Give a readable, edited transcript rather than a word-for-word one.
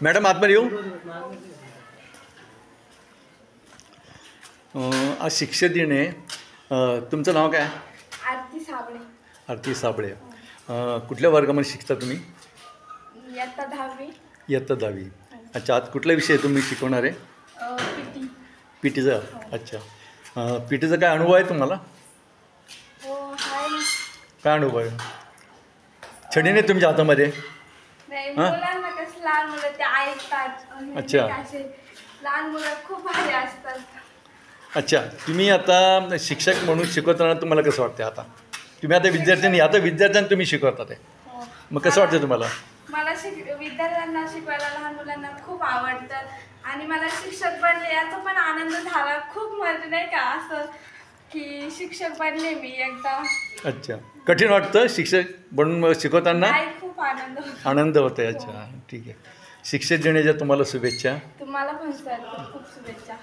Madam आतमध्ये येऊ. आज शिक्षक दिन आहे. तुमचं नाव काय? आरती साबळे. आरती साबळे. कुठल्या वर्गामध्ये शिकता तुम्ही? इयत्ता 10वी. इयत्ता 10वी. अच्छा, आज कुठला विषय तुम्ही शिकवणार आहे? पीटी. पीटीचा. अच्छा, पीटीचा काय अनुभव आहे तुम्हाला? हो आहे. काय अनुभव आहे? छडी नाही तुमच्या हातामध्ये? नाही, मुलांना कसं लहान मुलं ते ऐकतात. अच्छा. असे लहान मुलं खूप भारी असतात. अच्छा, तुम्ही आता शिक्षक म्हणून शिकवताना तुम्हाला कसं वाटतं? आता तुम्ही आता विद्यार्थ्यांना तुम्ही शिकवतात आहे, हो. मग कसं वाटतं तुम्हाला? मला विद्यार्थ्यांना शिकवायला लहान मुलांना खूप आवडतं आणि मला शिक्षक बनले याचा पण आनंद झाला खूप. म्हणजे नाही का असं की शिक्षक बनले मी एकदा. अच्छा, कठीण वाटतं शिक्षक बनून शिकवताना? नाही, खूप आनंद होतो. आनंद होतो आहे. अच्छा, ठीक आहे. शिक्षक दिनाच्या तुम्हाला शुभेच्छा. तुम्हाला पण सर खूप शुभेच्छा.